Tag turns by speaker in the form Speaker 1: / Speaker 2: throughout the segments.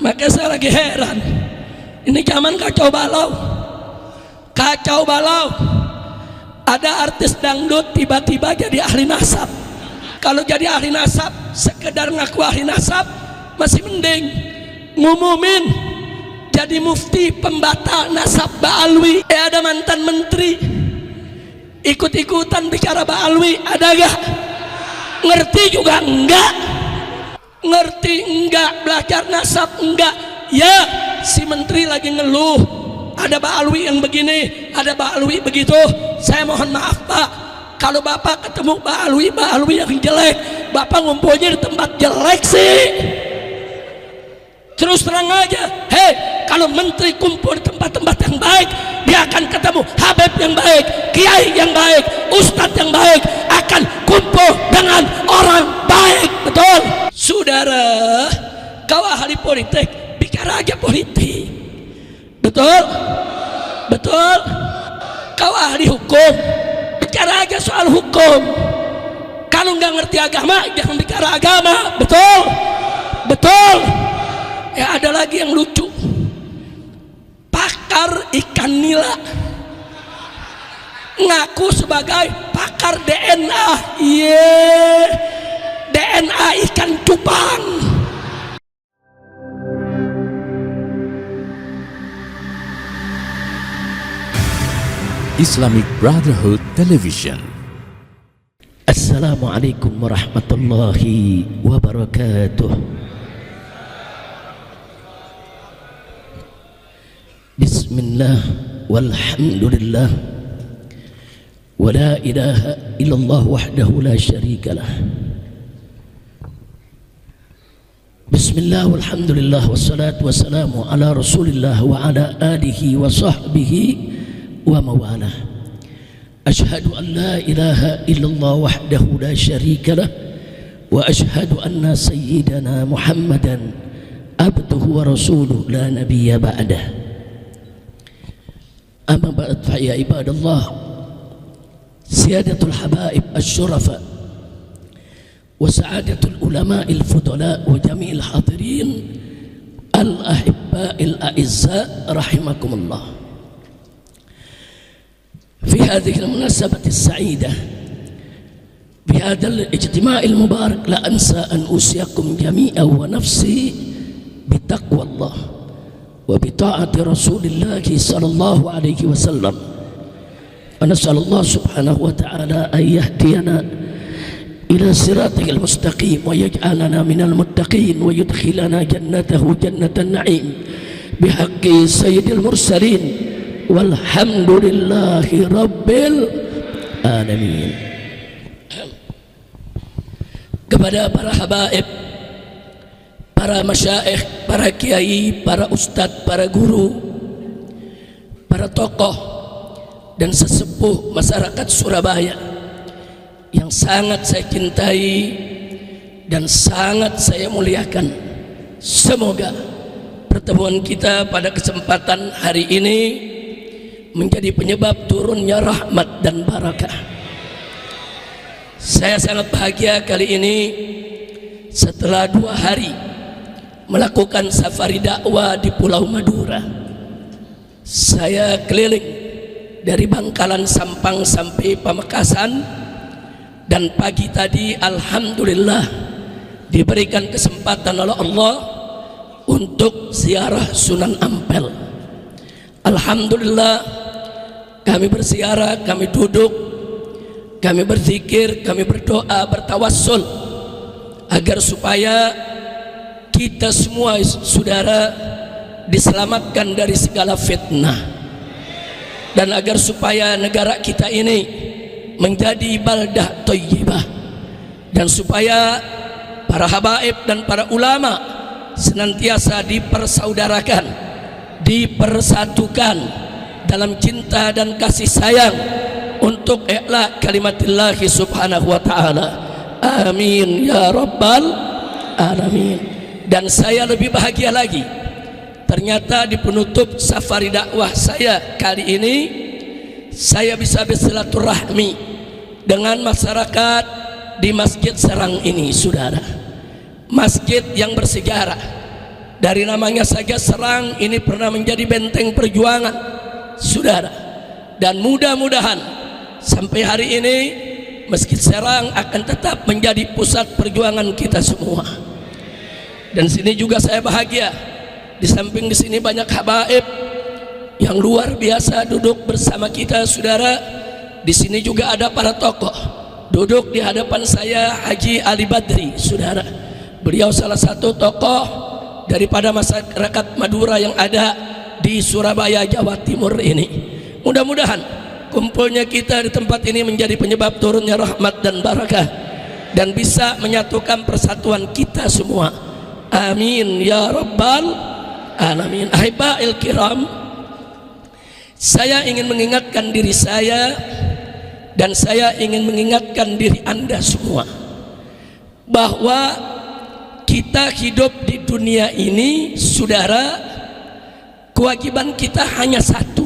Speaker 1: Maka saya lagi heran, ini zaman kacau balau. Kacau balau. Ada artis dangdut tiba-tiba jadi ahli nasab. Kalau jadi ahli nasab, sekedar ngaku ahli nasab masih mending. Ngumumin jadi mufti pembatal nasab Ba'alwi. Ada mantan menteri ikut-ikutan bicara Ba'alwi, ada gak? Ngerti juga enggak? Ngerti enggak? Belajar nasab enggak? Ya, si menteri lagi ngeluh, ada Ba'alwi yang begini, ada Ba'alwi begitu. Saya mohon maaf Pak, kalau Bapak ketemu Ba'alwi yang jelek, Bapak ngumpulnya di tempat jelek sih. Terus terang aja, hei, kalau menteri kumpul di tempat-tempat yang baik, dia akan ketemu habib yang baik, kiai yang baik, ustadz yang baik, akan kumpul dengan orang baik. Betul? Saudara, kau ahli politik, bicara aja politik. Betul? Betul? Kau ahli hukum, bicara aja soal hukum. Kalau nggak ngerti agama, jangan bicara agama. Betul? Betul? Ya, ada lagi yang lucu, pakar ikan nila ngaku sebagai pakar DNA. DNA ikan cupang.
Speaker 2: Islamic Brotherhood Television.
Speaker 1: Assalamualaikum warahmatullahi wabarakatuh. Bismillah walhamdulillah wa la ilaha illallah wahdahu la syarika lah. Bismillah walhamdulillah wassalatu wassalamu ala rasulillah wa ala alihi wa sahbihi wa mawalah. Ashhadu an la ilaha illallah wahdahu la syarika lah wa ashhadu anna sayyidana Muhammadan abduhu wa rasuluh la nabiyya ba'dah. أما بعد فيا عباد الله سيادة الحبائب الشرفاء وسعادة العلماء الفضلاء وجميع الحاضرين الأحباء الأعزاء رحمكم الله. في هذه المناسبة السعيدة بهذا الاجتماع المبارك لا أنسى أن أوصيكم جميعا ونفسي بتقوى الله وبطاعة رسول الله صلى الله عليه وسلم. ونسأل الله سبحانه وتعالى أن يهدينا إلى صراطه المستقيم ويجعلنا من المتقين ويدخلنا جنته جنة النعيم بحق سيد المرسلين والحمد لله رب العالمين. Kepada para habaib, para masyaikh, para kiai, para ustadz, para guru, para tokoh dan sesepuh masyarakat Surabaya yang sangat saya cintai dan sangat saya muliakan. Semoga pertemuan kita pada kesempatan hari ini menjadi penyebab turunnya rahmat dan barakah. Saya sangat bahagia kali ini setelah 2 hari melakukan safari dakwah di Pulau Madura. Saya keliling dari Bangkalan Sampang sampai Pamekasan, dan pagi tadi alhamdulillah diberikan kesempatan oleh Allah untuk ziarah Sunan Ampel. Alhamdulillah kami berziarah, kami duduk, kami berzikir, kami berdoa, bertawassul agar supaya kita semua saudara diselamatkan dari segala fitnah, dan agar supaya negara kita ini menjadi baldah thayyibah, dan supaya para habaib dan para ulama senantiasa dipersaudarakan, dipersatukan dalam cinta dan kasih sayang untuk i'la kalimatillahi subhanahu wa ta'ala. Amin ya rabbal alamin. Dan saya lebih bahagia lagi, ternyata di penutup safari dakwah saya kali ini, saya bisa bersilaturahmi dengan masyarakat di Masjid Serang ini, saudara. Masjid yang bersejarah, Dari namanya saja Serang ini pernah menjadi benteng perjuangan, saudara. Dan mudah-mudahan sampai hari ini Masjid Serang akan tetap menjadi pusat perjuangan kita semua. Dan sini juga saya bahagia, di samping di sini banyak habaib yang luar biasa duduk bersama kita, saudara. Di sini juga ada para tokoh. Duduk di hadapan saya Haji Ali Badri, saudara. Beliau salah satu tokoh daripada masyarakat Madura yang ada di Surabaya, Jawa Timur ini. Mudah-mudahan kumpulnya kita di tempat ini menjadi penyebab turunnya rahmat dan barakah, dan bisa menyatukan persatuan kita semua. Amin ya rabbal alamin. Ahibba'il kiram, saya ingin mengingatkan diri saya dan saya ingin mengingatkan diri Anda semua bahwa kita hidup di dunia ini, saudara, kewajiban kita hanya satu,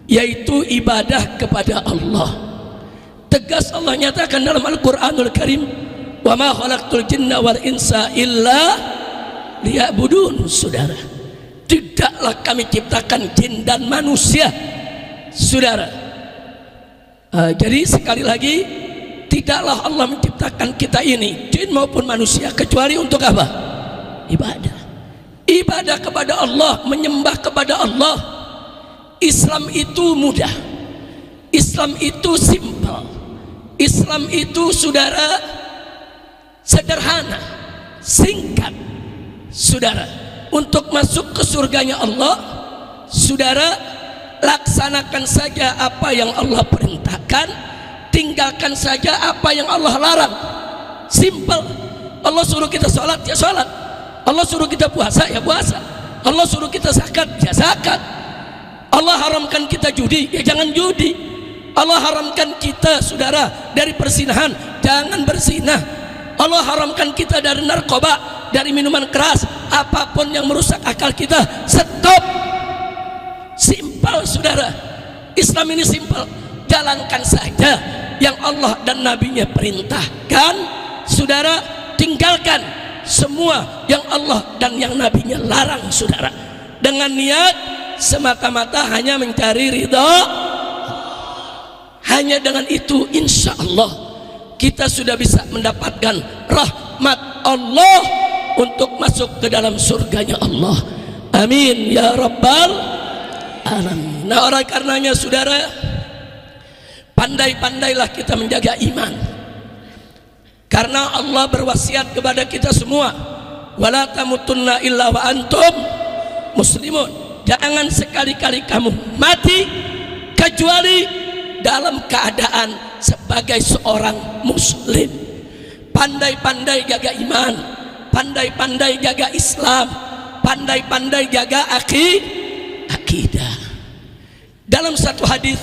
Speaker 1: yaitu ibadah kepada Allah. Tegas Allah nyatakan dalam Al-Quranul Karim, wa ma khalaqtul jinna wal insa illa liya'budun, saudara. Tidaklah kami ciptakan jin dan manusia, saudara. Jadi sekali lagi, tidaklah Allah menciptakan kita ini, jin maupun manusia, kecuali untuk apa? Ibadah. Ibadah kepada Allah, menyembah kepada Allah. Islam itu mudah, Islam itu simpel, Islam itu, saudara, sederhana, singkat, saudara. Untuk masuk ke surganya Allah, saudara, laksanakan saja apa yang Allah perintahkan, tinggalkan saja apa yang Allah larang. Simple. Allah suruh kita sholat, ya sholat. Allah suruh kita puasa, ya puasa. Allah suruh kita zakat, ya zakat. Allah haramkan kita judi, ya jangan judi. Allah haramkan kita, saudara, dari persinahan, jangan bersinah. Allah haramkan kita dari narkoba, dari minuman keras, apapun yang merusak akal kita, stop. Simple, saudara. Islam ini simple. Jalankan saja yang Allah dan Nabi-Nya perintahkan, saudara. Tinggalkan semua yang Allah dan yang Nabi-Nya larang, saudara. Dengan niat semata-mata hanya mencari ridha. Hanya dengan itu insya Allah kita sudah bisa mendapatkan rahmat Allah untuk masuk ke dalam surganya Allah. Amin ya rabbal alamin. Nah, oleh karenanya, saudara, pandai-pandailah kita menjaga iman, karena Allah berwasiat kepada kita semua, wala tamutunna illa wa antum muslimun. Jangan sekali-kali kamu mati kecuali dalam keadaan sebagai seorang muslim. Pandai-pandai jaga iman, pandai-pandai jaga Islam, pandai-pandai jaga akidah. Dalam satu hadis,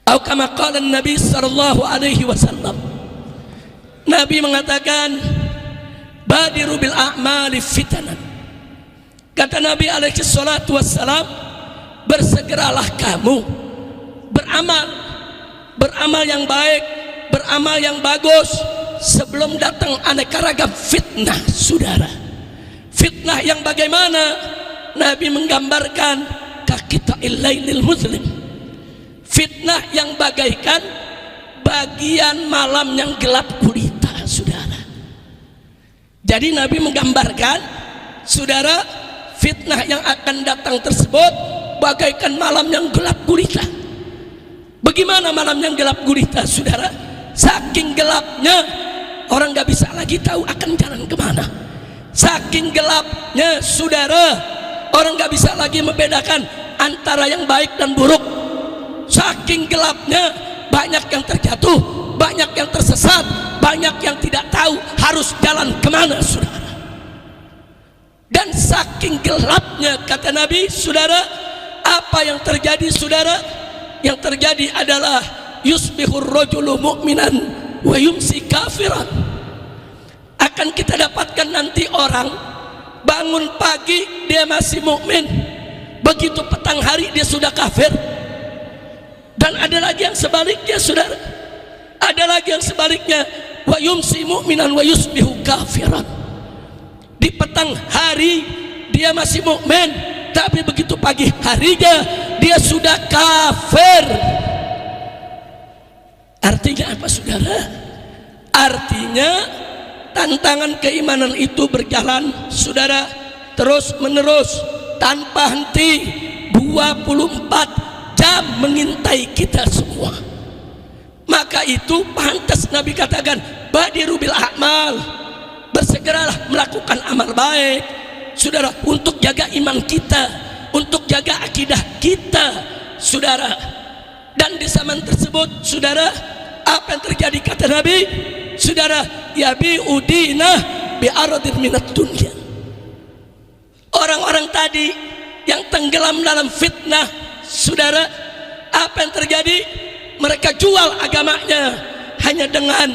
Speaker 1: atau kama qala Nabi sallallahu alaihi wasallam, Nabi mengatakan, badiru bil a'mali fitanan. Kata Nabi alaihi salatu wassalam, bersegeralah kamu beramal yang baik, beramal yang bagus sebelum datang aneka ragam fitnah, saudara. Fitnah yang bagaimana? Nabi menggambarkan kaqita'il lailil muslim. Fitnah yang bagaikan bagian malam yang gelap gulita, saudara. Jadi Nabi menggambarkan, saudara, fitnah yang akan datang tersebut bagaikan malam yang gelap gulita. Bagaimana malam yang gelap gulita, saudara? Saking gelapnya orang gak bisa lagi tahu akan jalan kemana. Saking gelapnya, saudara, orang gak bisa lagi membedakan antara yang baik dan buruk. Saking gelapnya banyak yang terjatuh, banyak yang tersesat, banyak yang tidak tahu harus jalan kemana, saudara. Dan saking gelapnya, kata Nabi, saudara, apa yang terjadi, saudara? Yang terjadi adalah yusbihur rajulu mu'minan wa yumsi kafiran. Akan kita dapatkan nanti orang bangun pagi dia masih mukmin, begitu petang hari dia sudah kafir. Dan ada lagi yang sebaliknya, saudara. Ada lagi yang sebaliknya, wa yumsi mu'minan wa yusbihu kafiran. di petang hari dia masih mukmin, tapi begitu pagi harinya dia sudah kafir. Artinya apa saudara? Artinya tantangan keimanan itu berjalan saudara terus menerus tanpa henti, 24 jam mengintai kita semua. Maka itu pantas Nabi katakan badiru bil a'mal, bersegeralah melakukan amal baik saudara, untuk jaga iman kita, untuk jaga akidah kita saudara. Dan di zaman tersebut saudara, apa yang terjadi kata Nabi saudara, yabi'udina bi'aradin minat dunia. Orang-orang tadi yang tenggelam dalam fitnah saudara, apa yang terjadi? Mereka jual agamanya hanya dengan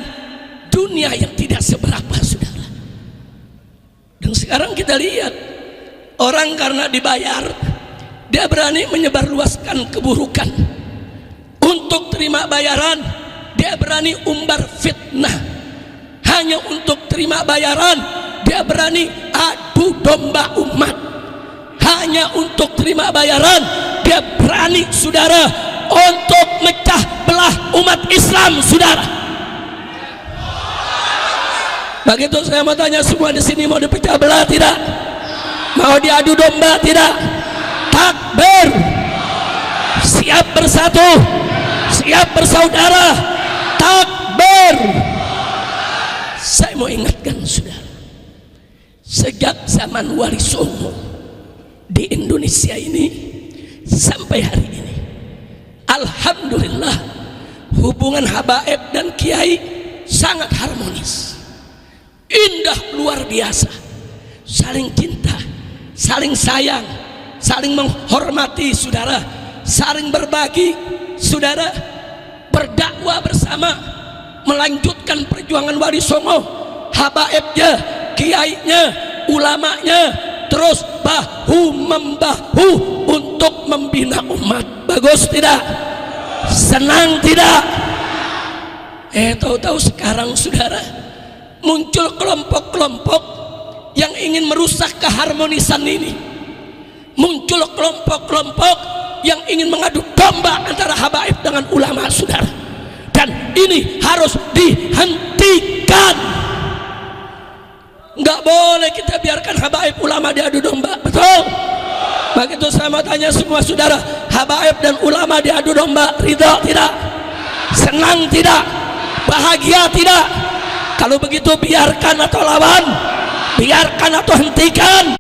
Speaker 1: dunia yang tidak seberapa saudara. Dan sekarang kita lihat orang karena dibayar dia berani menyebarluaskan keburukan. Untuk terima bayaran dia berani umbar fitnah. Hanya untuk terima bayaran dia berani adu domba umat. Hanya untuk terima bayaran dia berani saudara untuk mecah belah umat Islam saudara. Begitu saya mau tanya semua di sini, mau dipecah belah tidak? Mau diadu domba tidak? Takbir. Siap bersatu, siap bersaudara. Takbir. Saya mau ingatkan saudara, sejak zaman Wali Songo di Indonesia ini sampai hari ini, alhamdulillah hubungan habaib dan kiai sangat harmonis, indah luar biasa, saling cinta, saling sayang, saling menghormati saudara, saling berbagi saudara, berdakwah bersama, melanjutkan perjuangan Wali Songo, habaibnya, kiainya, ulamanya, terus bahu membahu untuk membina umat. Bagus tidak? Senang tidak? Tahu-tahu sekarang saudara muncul kelompok-kelompok yang ingin merusak keharmonisan ini. Muncul kelompok-kelompok yang ingin mengadu domba antara habaib dengan ulama saudara. Dan ini harus dihentikan. Enggak boleh kita biarkan habaib ulama diadu domba, betul? Begitu saya mau tanya semua saudara, habaib dan ulama diadu domba, ridha tidak? Senang tidak? Bahagia tidak? Kalau begitu biarkan atau lawan? Biarkan atau hentikan?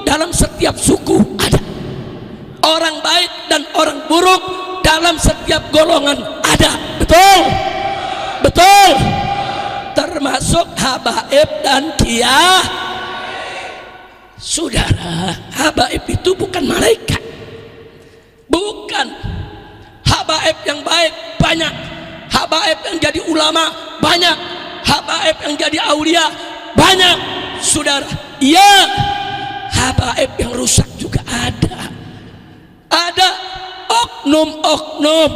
Speaker 1: Dalam setiap suku ada orang baik dan orang buruk, dalam setiap golongan ada, betul? Betul? Termasuk habaib dan kiai. Saudara, habaib itu bukan malaikat, bukan. Habaib yang baik banyak, habaib yang jadi ulama banyak, habaib yang jadi aulia banyak saudara. Iya, habaib yang rusak juga ada. Ada oknum-oknum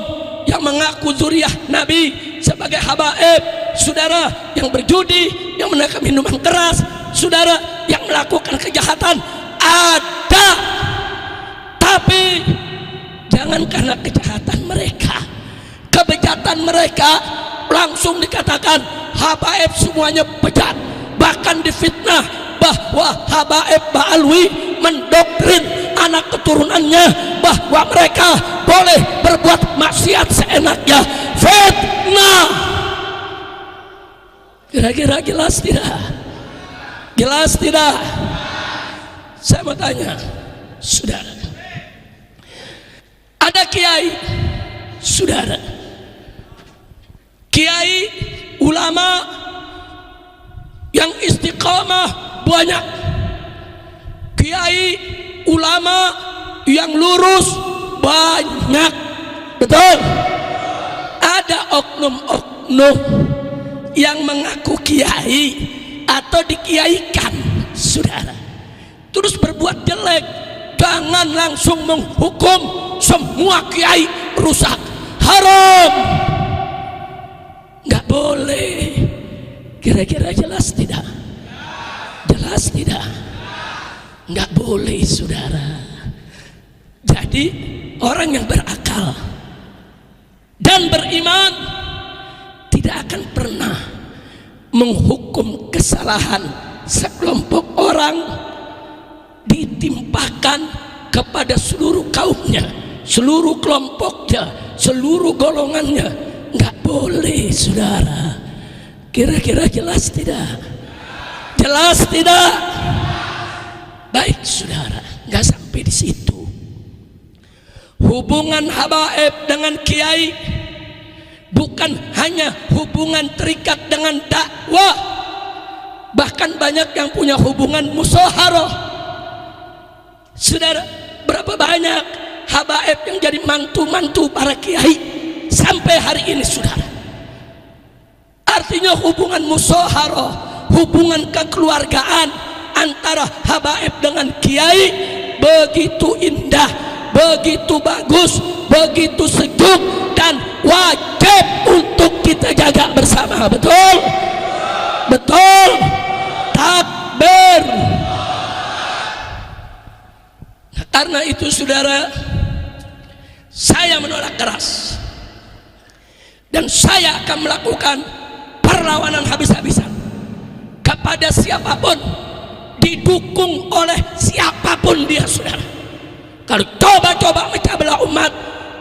Speaker 1: yang mengaku zuriah Nabi sebagai habaib, saudara, yang berjudi, yang menekan minuman keras, saudara, yang melakukan kejahatan ada. Tapi jangan karena kejahatan mereka, kebejatan mereka langsung dikatakan habaib semuanya bejat. Bahkan difitnah bahwa habaib Ba'alwi mendoktrin anak keturunannya bahwa mereka boleh berbuat maksiat seenaknya. Fitnah. Kira-kira jelas tidak? Jelas tidak? Saya mau tanya saudara, ada kiai saudara, kiai ulama yang istiqamah banyak, kiai ulama yang lurus banyak, betul. Ada oknum-oknum yang mengaku kiai atau dikiaikan saudara, terus berbuat jelek. Jangan langsung menghukum semua kiai rusak, haram, nggak boleh. Kira-kira jelas tidak? Jelas tidak? Nggak boleh saudara. Jadi orang yang berakal dan beriman tidak akan pernah menghukum kesalahan sekelompok orang ditimpakan kepada seluruh kaumnya, seluruh kelompoknya, seluruh golongannya. Nggak boleh saudara. Kira-kira jelas tidak? Jelas tidak? Baik saudara, nggak sampai di situ. Hubungan habaib dengan kiai bukan hanya hubungan terikat dengan dakwah, bahkan banyak yang punya hubungan musyawarah. Saudara, berapa banyak habaib yang jadi mantu-mantu para kiai sampai hari ini saudara. Artinya hubungan musyawarah, hubungan kekeluargaan antara habaib dengan kiai begitu indah, begitu bagus, begitu sejuk, dan wajib untuk kita jaga bersama. Betul? Betul? Takbir. Nah, karena itu saudara, saya menolak keras dan saya akan melakukan perlawanan habis-habisan kepada siapapun, didukung oleh siapapun dia saudara. Kalau coba-coba mecah belah umat,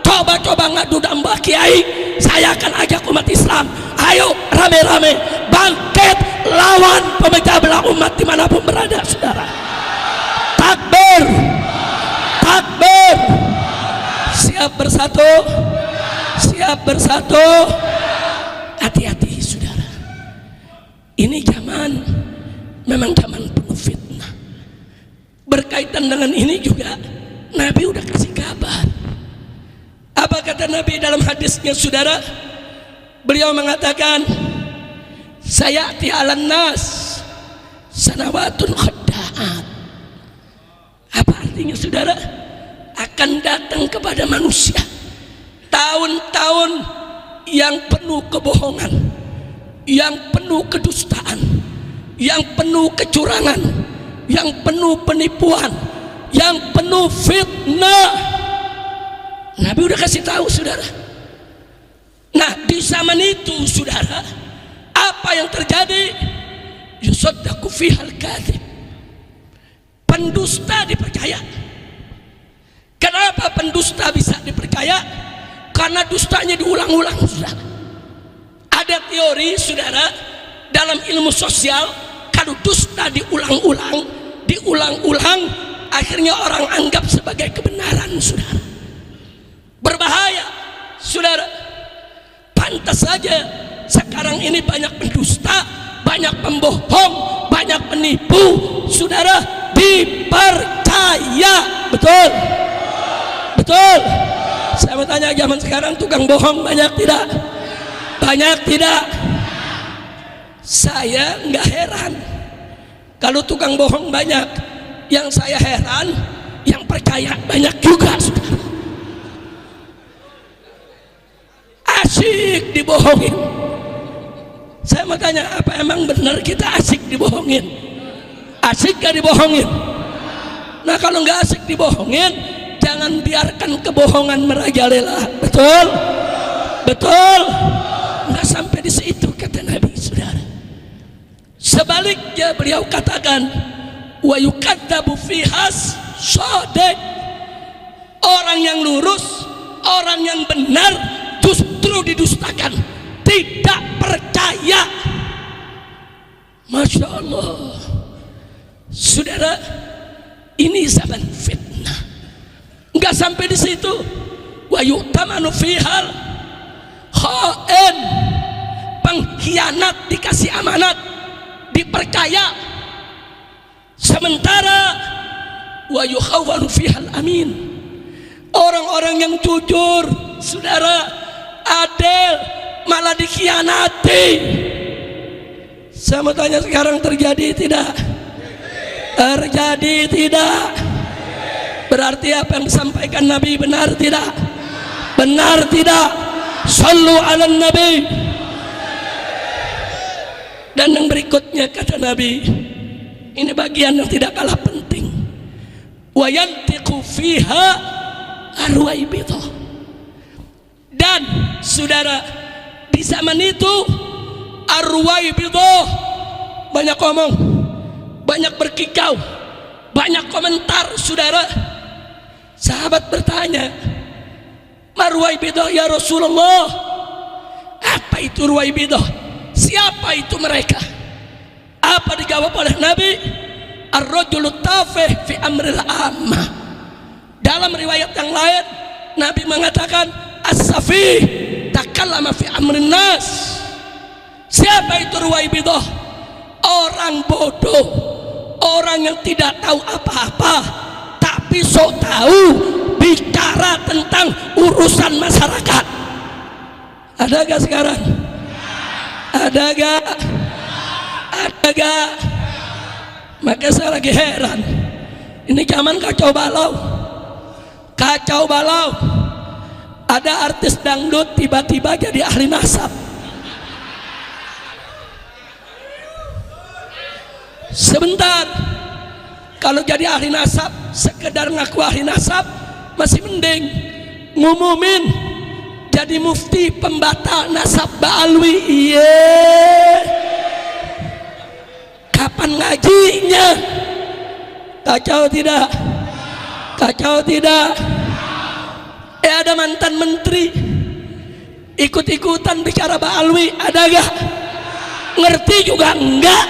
Speaker 1: coba-coba ngadu domba kiai, saya akan ajak umat Islam, ayo rame-rame bangkit lawan pemecah belah umat dimanapun berada saudara. Takbir, takbir. Siap bersatu, siap bersatu. Hati-hati saudara, ini zaman memang zaman penuh fitnah. Berkaitan dengan ini juga Nabi udah kasih kabar. Apa kata Nabi dalam hadisnya saudara? Beliau mengatakan, sayati 'alan nas sanawatun khadda'at. Apa artinya saudara? Akan datang kepada manusia tahun-tahun yang penuh kebohongan, yang penuh kedustaan, yang penuh kecurangan, yang penuh penipuan, yang penuh fitnah. Nabi udah kasih tahu saudara. Nah, di zaman itu saudara, apa yang terjadi? Yusaddaqu fihal kadzib. Pendusta dipercaya. Kenapa pendusta bisa dipercaya? Karena dustanya diulang-ulang saudara. Ada teori saudara dalam ilmu sosial, kalau dusta diulang-ulang, akhirnya orang anggap sebagai kebenaran saudara. Berbahaya saudara. Pantas saja sekarang ini banyak pendusta, banyak pembohong, banyak penipu saudara, dipercaya. Betul? Betul? Saya mau tanya, zaman sekarang tukang bohong banyak tidak? Banyak tidak? Saya nggak heran kalau tukang bohong banyak. Yang saya heran, yang percaya banyak juga, saudara. Asik dibohongin. Saya mau tanya, apa emang benar kita asik dibohongin? Asik gak dibohongin? Nah, kalau nggak asik dibohongin, jangan biarkan kebohongan merajalela. Betul? Betul? Nggak sampai di situ kata Nabi, saudara. Sebaliknya beliau katakan, wa yukadzabu fihas shadiq. Orang yang lurus, orang yang benar justru didustakan, tidak percaya. Masya Allah, saudara, ini zaman fitnah. Enggak sampai di situ, wa yu'tamanu fihal khain, pengkhianat dikasih amanat, dipercaya. Sementara wa yukhawwanu fihal amin, orang-orang yang jujur, saudara, adil, malah dikhianati. Saya mau tanya, sekarang terjadi tidak? Terjadi tidak? Berarti apa yang disampaikan Nabi benar tidak? Benar tidak? Sallu ala Nabi. Dan yang berikutnya kata Nabi, ini bagian yang tidak kalah penting, wa yantiqu fiha arwaibidah. Dan saudara, di zaman itu arwaibidah banyak ngomong, banyak berkicau, banyak komentar, saudara. Sahabat bertanya, marwaibidah ya Rasulullah, apa itu ruwaibidah? Siapa itu mereka? Apa dijawab oleh Nabi? Ar-rajulu tafih fi amril ammah. Dalam riwayat yang lain, Nabi mengatakan as-safih takallama fi amrin nas. Siapa itu ruwaibidah? Orang bodoh, orang yang tidak tahu apa-apa, tapi sok tahu bicara tentang urusan masyarakat. Ada gak sekarang? Ada gak? Ada gak? Maka saya lagi heran, ini zaman kacau balau. Kacau balau. Ada artis dangdut tiba-tiba jadi ahli nasab. Sebentar, kalau jadi ahli nasab, sekedar ngaku ahli nasab masih mending. Ngumumin jadi mufti pembatal nasab ba'alwi, iya. Kapan ngajinya? Kacau tidak? Kacau tidak? Ada mantan menteri ikut-ikutan bicara ba'alwi, ada gak? Ngerti juga enggak?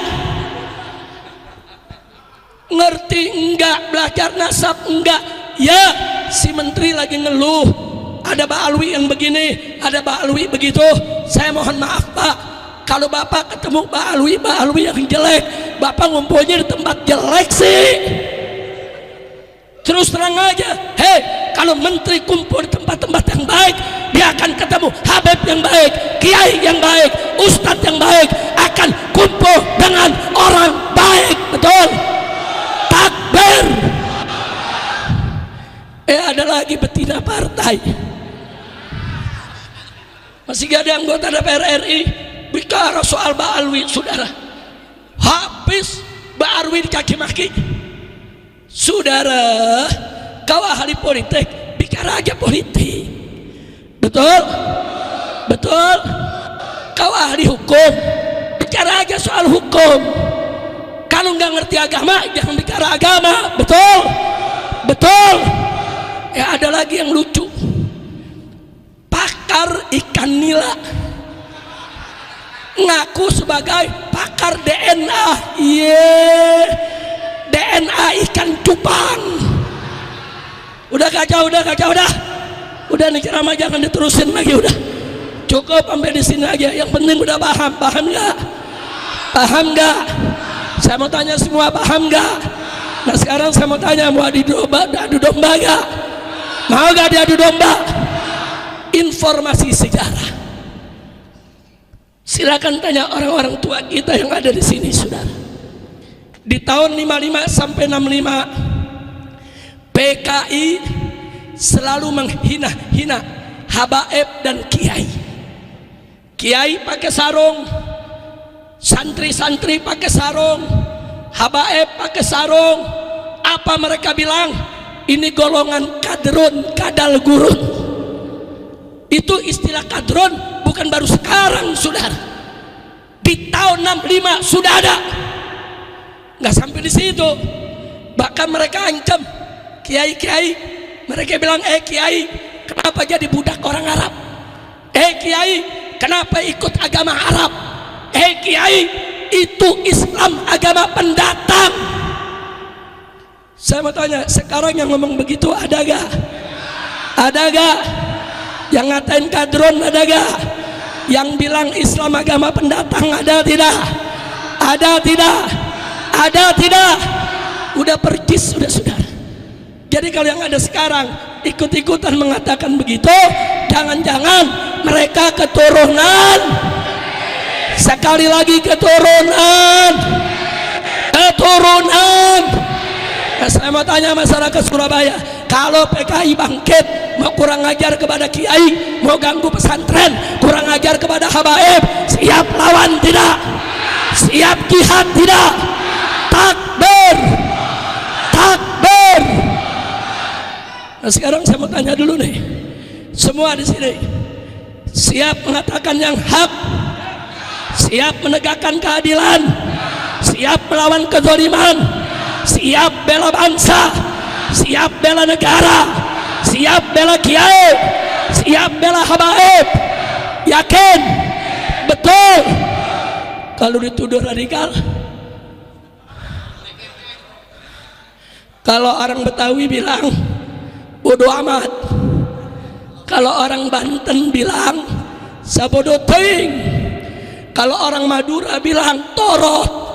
Speaker 1: Ngerti enggak? Belajar nasab enggak? Ya, si menteri lagi ngeluh, ada ba'alwi yang begini, ada ba'alwi begitu. Saya mohon maaf Pak, kalau Bapak ketemu ba'alwi yang jelek, Bapak ngumpulnya di tempat jelek sih. Terus terang aja, hei, kalau menteri kumpul di tempat-tempat yang baik, dia akan ketemu habib yang baik, kiai yang baik, ustadz yang baik, akan kumpul dengan orang baik. Betul? Takbir. Ada lagi betina partai, masih gak ada anggota DPR RI bicara soal ba'alwi, saudara. Habis ba'alwi dicaci maki. Saudara, kau ahli politik, bicara aja politik. Betul? Betul? Kau ahli hukum, bicara aja soal hukum. Kalau nggak ngerti agama, jangan bicara agama. Betul? Betul? Ada lagi yang lucu, pakar ikan nila ngaku sebagai pakar DNA. DNA ikan cupang. Udah kacau, udah nih ceramah jangan diterusin lagi, udah cukup sampai di sini aja. Yang penting udah paham nggak? Paham nggak? Saya mau tanya semua, paham nggak? Nah sekarang saya mau tanya, mau adu domba nggak? Mau nggak diadu domba? Informasi sejarah. Silakan tanya orang-orang tua kita yang ada di sini, saudara. Di tahun 55 sampai 65, PKI selalu menghina-hina habaib dan kiai. Kiai pakai sarung, santri-santri pakai sarung, habaib pakai sarung. Apa mereka bilang? Ini golongan kadrun, kadal gurun. Itu istilah kadrun bukan baru sekarang, saudara. Di tahun 65 sudah ada. Nggak sampai di situ, bahkan mereka ancam kiai-kiai. Mereka bilang, kiai, kenapa jadi budak orang Arab? Kiai, kenapa ikut agama Arab? Kiai, itu Islam agama pendatang. Saya mau tanya, sekarang yang ngomong begitu ada gak? Ada gak? Yang ngatain kadron ada gak? Yang bilang Islam agama pendatang ada tidak? Ada tidak? Ada tidak? Udah percis, sudah saudara. Jadi kalau yang ada sekarang ikut-ikutan mengatakan begitu, jangan-jangan mereka keturunan. Sekali lagi keturunan. Nah, saya mau tanya masyarakat Surabaya, kalau PKI bangkit, mau kurang ajar kepada kiai, mau ganggu pesantren, kurang ajar kepada habaib, siap lawan tidak? Siap jihad tidak? Takbir, takbir. Nah, sekarang saya mau tanya dulu nih, semua di sini siap mengatakan yang hak, siap menegakkan keadilan, siap melawan kezaliman, siap bela bangsa, siap bela negara, siap bela kiai, siap bela habaib. Yakin? Betul? Kalau dituduh radikal, kalau orang Betawi bilang bodoh amat, kalau orang Banten bilang sabodo teuing, kalau orang Madura bilang torot.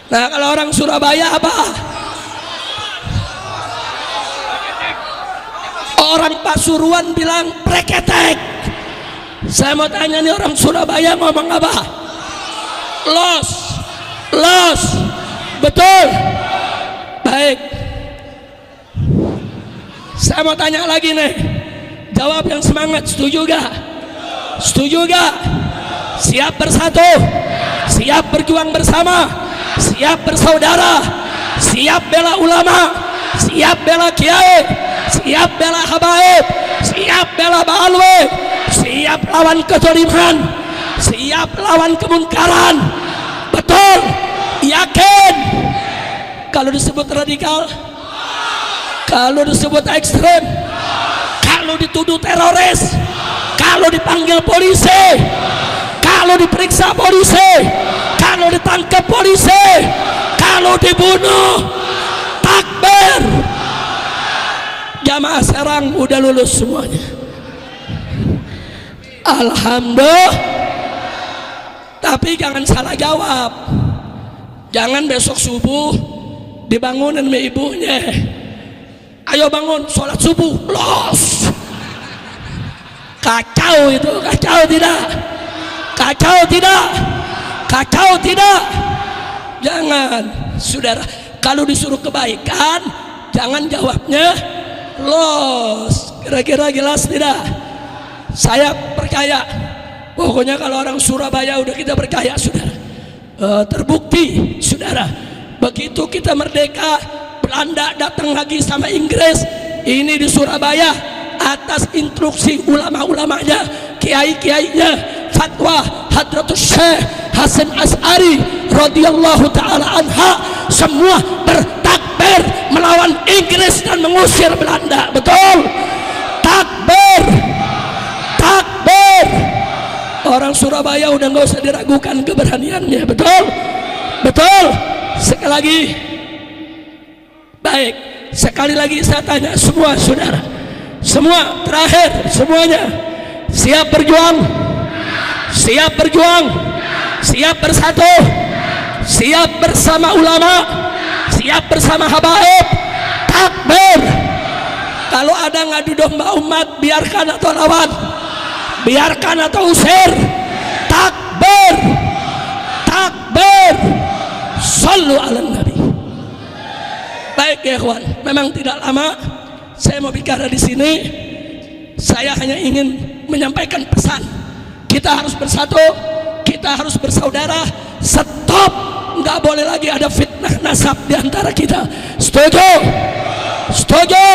Speaker 1: Nah, kalau orang Surabaya apa? Orang Pasuruan bilang preketek. Saya mau tanya nih, orang Surabaya ngomong apa? Los, los. Betul? Baik. Saya mau tanya lagi nih, jawab yang semangat. Setuju gak? Setuju gak? Siap bersatu, siap berjuang bersama, siap bersaudara, siap bela ulama, siap bela kiai, siap bela habaib, siap bela ba'alwe, siap lawan kezaliman, siap lawan kemungkaran. Betul? Yakin? Kalau disebut radikal, kalau disebut ekstrem, kalau dituduh teroris, kalau dipanggil polisi, kalau diperiksa polisi, kalau ditangkap polisi, kalau dibunuh, takbir. Jamaah Serang udah lulus semuanya, alhamdulillah. Tapi jangan salah jawab, jangan besok subuh dibangunin sama ibunya, ayo bangun sholat subuh, los. Kacau itu, kacau tidak? Kacau tidak? Kacau tidak? Jangan, saudara. Kalau disuruh kebaikan, jangan jawabnya los. Kira-kira jelas tidak? Saya percaya, pokoknya kalau orang Surabaya udah kita percaya, saudara. Terbukti, saudara. Begitu kita merdeka, Belanda datang lagi sama Inggris. Ini di Surabaya, atas instruksi ulama-ulamanya, kiai-kiainya, fatwa Hadratus Syekh Hasan As'ari radhiyallahu ta'ala anha, semua bertakbir melawan Inggris dan mengusir Belanda. Betul? Takbir, takbir. Orang Surabaya udah nggak usah diragukan keberaniannya. Betul? Betul? Sekali lagi, baik, sekali lagi saya tanya semua saudara, semua, terakhir semuanya, siap berjuang, siap berjuang, siap bersatu, siap bersama ulama, siap bersama habaib, takbir. Kalau ada ngadu domba umat, biarkan atau lawan? biarkan atau usir. Takbir, takbir, sallu ala nabi. Baik ya ikhwan, memang tidak lama saya mau bicara di sini. Saya hanya ingin menyampaikan pesan. Kita harus bersatu, kita harus bersaudara. Stop, nggak boleh lagi ada fitnah nasab di antara kita. Setuju? Setuju?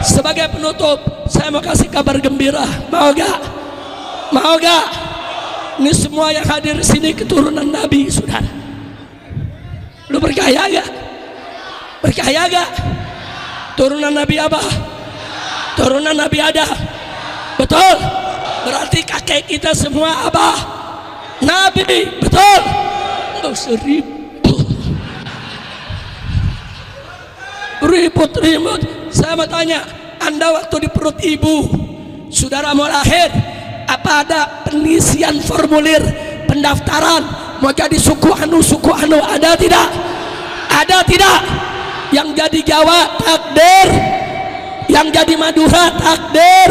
Speaker 1: Sebagai penutup, saya mau kasih kabar gembira. Mau gak? Mau gak? Ini semua yang hadir di sini keturunan Nabi, saudara. Lu percaya gak? Percaya gak? Turunan Nabi apa? Turunan Nabi Adam. Betul? Berarti kakek kita semua apa? Nabi. Betul? Nggak usah ribut. Saya mau tanya, Anda waktu di perut ibu, saudara mau lahir, apa ada pengisian formulir pendaftaran mau jadi suku anu, ada tidak? Ada tidak? Yang jadi Jawa takdir, yang jadi Madura takdir,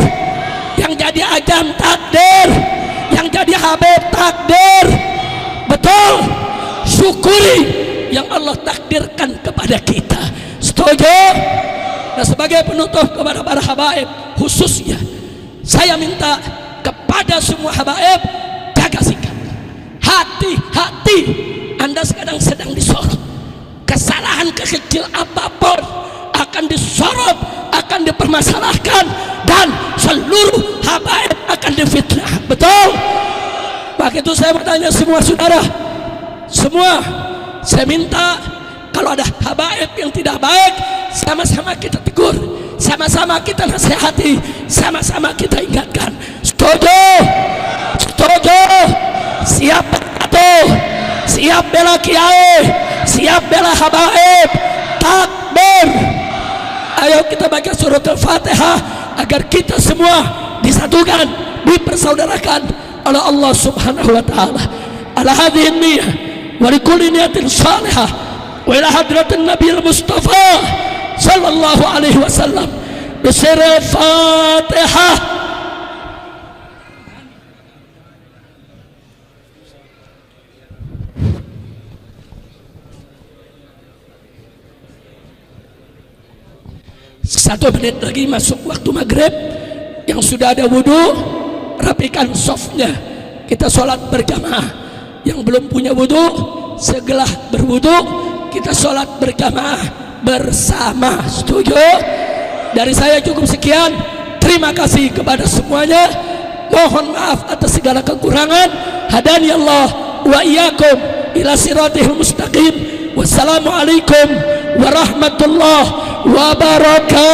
Speaker 1: yang jadi Ajam takdir, yang jadi Habib takdir. Betul? Syukuri yang Allah takdirkan kepada kita. Setuju? Nah, sebagai penutup kepada para habaib, khususnya saya minta kepada semua habaib, jaga sikap. Hati-hati, Anda sekarang sedang disorot. Kesalahan kecil apapun akan disorot, akan dipermasalahkan, dan seluruh habaib akan difitnah. Betul? Maka itu saya bertanya semua saudara, semua, saya minta kalau ada habaib yang tidak baik, sama-sama kita tegur, sama-sama kita nasihati, sama-sama kita ingatkan. Setuju? Setuju? Siap bersatu, siap bela kiai, siap bela habaib. Takbir. Ayo kita baca surat Al-Fatihah agar kita semua disatukan, dipersaudarakan oleh Allah Subhanahu wa taala. Ala hadhihi niyyah wa likulli niyatin salihah wa ila hadratin Nabi Mustafa sallallahu alaihi wasallam. Bismillah Al-Fatihah. Satu menit lagi masuk waktu maghrib. Yang sudah ada wudhu, rapikan softnya, kita sholat berjamaah. Yang belum punya wudhu, segera berwudhu, kita sholat berjamaah bersama. Setuju? Dari saya cukup sekian. Terima kasih kepada semuanya. Mohon maaf atas segala kekurangan. Hadani Allah wa iyyakum ila siratil mustaqim. Wassalamualaikum warahmatullahi wabarakatuh.